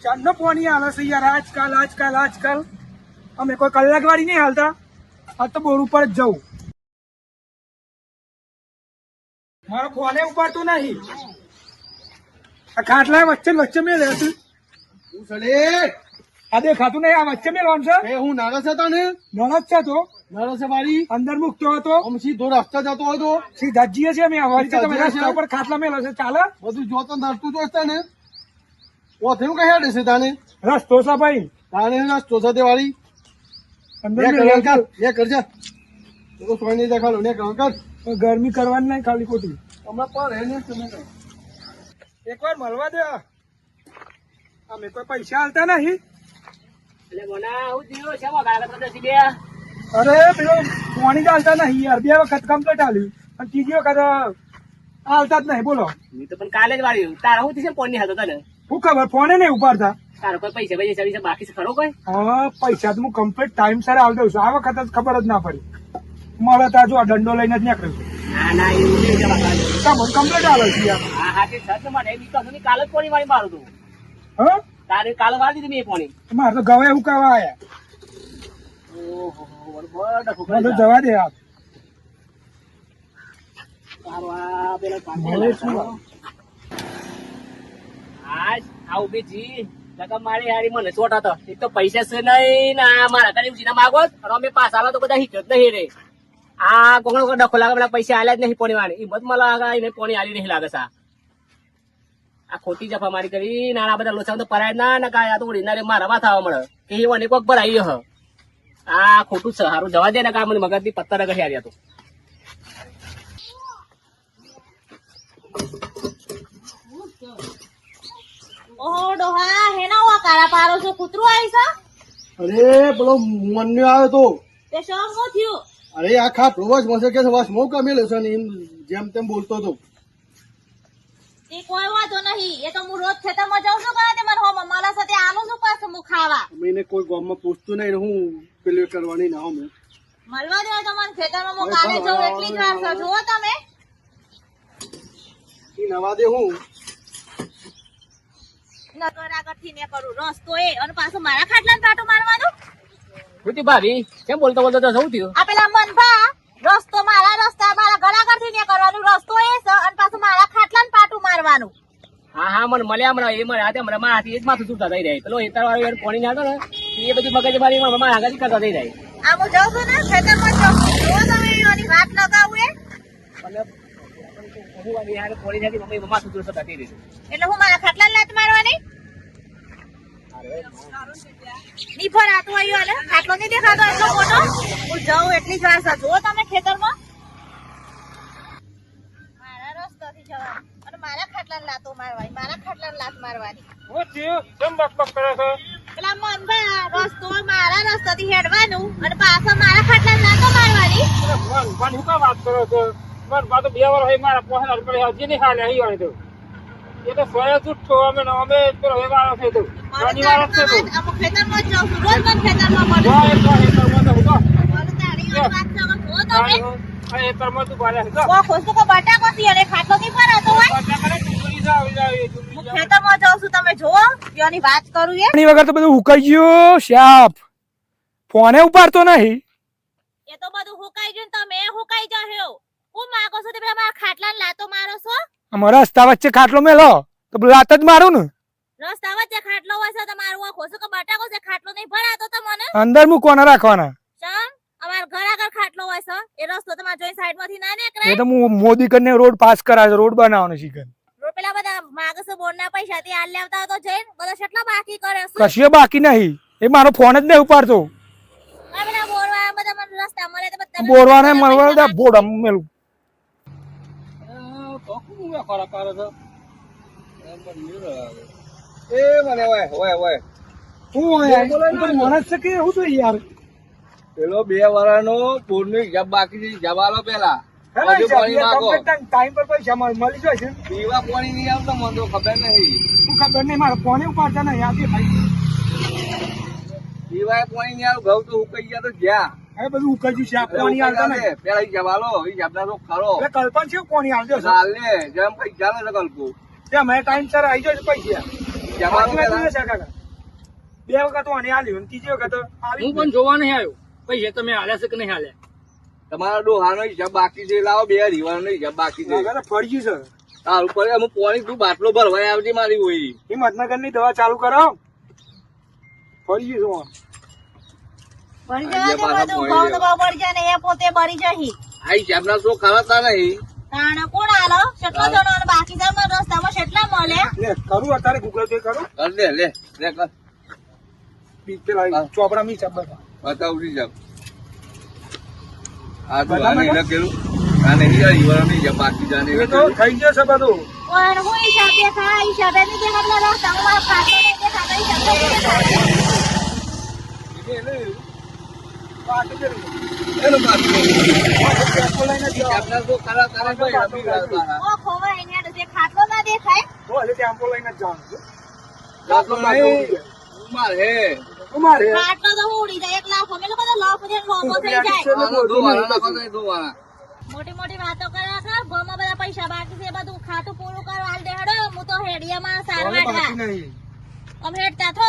ચાંદનો પોણી હાલે છે યાર આજકાલ અમે કોઈ કલાક વાળી નહીં હાલતા. આ તો બોર ઉપર જ જવું. મારો ફોને ઉપાડતો નહીં. આ ખાટલા વચ્ચે મેં રહેતું. હું સડે આ દેખાતું નહીં. આ વચ્ચે મેં લોન છે. એ હું નારસ હતા ને નણદ છે તો નારસ વાળી અંદર મૂકતો હતો. આમ સીધો રસ્તા જતો હતો. સીધા જઈએ છીએ અમે. વચ્ચે તમે રસ્તા ઉપર ખાટલા મેલો છે. ચાલે બધું જોતો નડતું જોતા ને ઓ થયું કઈ હેડે છે તાને રસ્તો છે ભાઈ. તાને રસ્તો છે તે વાળી અંદર ને મેં કર રહેતું. ને કરજા તો સોની દેખાડો ને કર ગરમી કરવાની નહીં ખાલી ખોટી. હમણાં પર હે ને તમે એક વાર મળવા દે. અમે કોઈ પૈસા હાલતા નહીં. એટલે મને આવું થયું છે ગાળા પ્રદેશી બે અરે પેલો પાણી જ હાલતા નહીં યાર. 2 વખત કમ્પ્લીટ હાલ્યું અને ત્રીજી વખત હાલતા જ નહીં. બોલો મેં તો પણ કાલે જ વાળ્યું. તારા હું છે ફોન ની હાલતો તને શું ખબર ફોને નહીં ઉપાડતા. તારો કોઈ પૈસા બાકી છે ખરો કોઈ? હા પૈસા તો હું કમ્પ્લીટ ટાઈમ સર આવી દઉં છું. આ વખત જ ખબર જ ના પડી. મળે ત્યાં જો દંડો લઈને જ નીકળ્યું છું. ના એવું નહીં છે બાપા. તમને કમ્પ્લીટ હાલે છે યાર. હા તે સર મને એમ કહું કાલે જ પોણી વાળી મારું તું. હા તારે કાલે વાળી દીધી મેં પોણી. મારે તો ગવે એવું કહેવા આયા. ઓહો બરોબર મને તો જવા દે યાર. તારો આ પેલો હવે શું? આજ આ ઉભી જી લગા મારી હારી મને ચોટ હતો. એક તો પૈસા છે નહીં ને આ મારા ઘરે સીધા માગો અને અમે પાસ આલો તો બધા હિટ જ નહીં રે. આ કોકડો ડખો લાગે પેલા પૈસા આલ્યા જ નહીં પોણી વાળી. હિંમત માં લાગે એને પોણી આલી નહીં લાગે સા. આ ખોટી જફા મારી કરી નાના બધા લોચા તો પરાય ના કાય. આ તો ઉડીના રે મારા માથા આવવા મળે કે એ મને કોક ભરાઈ હ. આ ખોટું છે. સારું જવા દે ને કા મને મગજ થી પત્તર રગડી હાર્યા તો. ઓહો ડોહા હેના વા કાળા પારો છો કૂતરું આવી છે. અરે પેલો મન્યો આવ્યો તો તે શું થયું? અરે આ ખાટલો વસ મસે કે વસ મો કમેલો છે ને એમ જેમ તેમ બોલતો હતો. તે કોઈ વાતો નહીં. એ તો હું રોજ ખેતરમાં જાઉં છું કે મને હો મમ્માલા સાથે આલું છું પાછું હું ખાવા. મેને કોઈ ગામમાં પૂછતું નહીં ને હું પેલું કરવાની ના હું મળવા દે તો મને ખેતરમાં હું કાલે જાઉં એટલી જ વાર છે. જુઓ તમે નવા દે હું નગર આગળથી ને કરું રસ્તો એ અને પાછું મારા ખાટલાને પાટું મારવાનું. ભૂતી ભાભી કેમ બોલતો તો શું થયું? આ પેલા મનભા રસ્તો મારા ઘર આગળથી ને કરવાનું. રસ્તો એ છે અને પાછું મારા ખાટલાને પાટું મારવાનું. હા મને મળ્યા હમણાં એ મળ્યા હતા હમણાં મારાથી એ જ માથું છૂટતા થઈ જાય. પેલો એતર વાળો યાર પોણી નાખો ને એ બધી મગજ મારી મારા આગળ કરતા થઈ જાય. આ હું જાઉં છું ને ખેતરમાં જાઉં છું. જુઓ તમે એની વાત લગાવું એ એટલે યાર પોણી નાખી મમ્મી માથું છૂટતા થઈ રહ્યું. એટલે હું મારા ખાટલાને લાત મારવાની. નીફર આતું આવ્યું હાલે ખાટલો નહીં દેખાતો એટલો મોટો. હું જાઉં એટલી જ વાર છે. જુઓ તમે ખેતરમાં મારા રસ્તાથી જવાનું અને મારા ખાટલાને લાતો મારવાની. મારા ખાટલાને લાત મારવાની. શું થયું? કેમ બકબક કરે છે? પેલા મનભા રસ્તો મારા રસ્તાથી હેડવાનું અને પાછા મારા ખાટલાને લાતો મારવાની. મન હું કા વાત કરો છો? મન બા તો 2 વાર હોય મારા પોહલા પર હજી નહીં હાલે અહીં હોય તો એ તો સોયા જુઠ્ઠો અમે પેલો વ્યવહાર છે તો શનિવાર છે તો અમુક ખેતરમાં જ જાઉં છું. રોજ મને ખેતરમાં મળે. જો એક વાર એક વાર તો ઉગો મને તાળીઓની વાત છે. હવે જુઓ તમે આ એક વાર તું બારે છે ઓ ખોસું કે બટાકો થી અને ખાટલો થી ભરાતો હોય. પાછા કરે ચૂંટણી જાવ હું ખેતરમાં જાઉં છું. તમે જુઓ ત્યાંની વાત કરું એ. પાણી વગર તો બધું હુકાઈ ગયું. શાપ ફોને ઉપાડતો નહીં. એ તો બધું હુકાઈ ગયું ને તમે હુકાઈ જાઓ. હું માગો છો તમે મારા ખાટલાને લાતો મારો છો. અમારા રસ્તા વચ્ચે ખાટલો મેલો તો લાત જ મારું ને. રસ્તા વચ્ચે ખાટલો હોય છે તમારું આ ખોસું કે બટાકો છે ખાટલો નહીં ભરાતો તો મને અંદર મૂકવાના રાખવાના. ચમ અમાર ઘર આગળ ખાટલો હોય છે એ રસ્તો તમાર જોઈ સાઈડ માંથી ના એ નીકળે. તો હું મોદી કરીને રોડ પાસ કરાવે રોડ બનાવવાનો શીખે. પેલા બધા માગસ બોર્ડના પૈસા થી આલ લેવતા તો જઈને બધા કેટલા બાકી કરે છે. કશીએ બાકી નહીં. એ મારો ફોન જ નહીં ઉપાડતો. આ બધા બોરવા બધા મને રસ્તા મળે તો બધા બોરવાને મળવા બોર્ડ મેલું. એ મને ઓય માણસ છે કે એવું તો યાર પેલો 2 વાળાનો પૂરની હિસાબ બાકી છે. હિસાબ આલો પેલા ટાઈમ પર પૈસા મળી જાય છે. પીવા પાણી નહીં આવતો મને તો ખબર નહીં. શું ખબર નહીં મારે ફોને ઉપાડતા નહીં. આજે ભાઈ પીવાય પાણી નહીં આવ્યું ઘઉં તો ઉકાઈ ગયા તો જ્યાં હવે બધું ઉકળ્યું છે. પાણી આવતા નહીં. પેલા હિસાબ આલો હિસાબ ના તો ખરો એટલે કલ્પન છે કોની આવજો ચાલે જેમ કઈ ચાલે છે કલ્પો ત્યાં મેં ટાઈમ સર આવી જાય પૈસા. હિસાબ આપો પેલા. બે વખત તો આને આલ્યું અને ત્રીજી વખત હું આલ્યું પણ જોવા નહીં આવ્યો પૈસા તમે હાલ્યા છે કે નહીં હાલ્યા તમારા ડોહાનો હિસાબ બાકી છે લાવો, બે રીવાનો હિસાબ બાકી છે. ફરજી છે તારું પડે હું પોણી તું બાટલો ભરવાય આવજે મારી હોય. હિંમતનગર ની દવા ચાલુ કરો ફરજી છું ભરી જવા દે બધું ભાવ તો ભાવ ભરી જાય ને એ પોતે ભરી જહી આ હિસાબના શો ખવાતા નહીં. તાણે કોણ આલો કેટલો જણો અને બાકી જમા રસ્તામાં કેટલા મળે લે કરું અત્યારે ગૂગલ પે કરું કર લે લે લે કર પેલા ચોપડા મી હિસાબ બતાવું હિસાબ. આ તો આને લખેલું આ નહીં આ રીવાનો હિસાબ બાકી જાને એ તો થઈ જશે બધું પણ હું હિસાબે ખા હિસાબે ની દેખાડલા રસ્તા હું મારા ખાતો નહીં દેખાતા હિસાબે એનું બાકી હિસાબના શો ખરાતા નહીં ભાઈ રમી ગયા તારા. ઓ ખોવા અહીંયા તો જે ખાટલો ના દેખાય ટેમ્પો લઈને જ જવાનું છે જાતો નહીં ઉમાર હે અમારે ખાટલો તો ઉડી જાય 1 લાખ અમે લોકો તો લાખ પછી લોબો થઈ જાય આનો દો વાળા નાખો તો દો વાળા. મોટી મોટી વાતો કર્યા કર ગોમાં બધા પૈસા બાકી છે બધું ખાતું પૂરું કરવા હાલ દેડો હું તો હેડિયામાં સારવાડા નહીં અમે હેડતા થો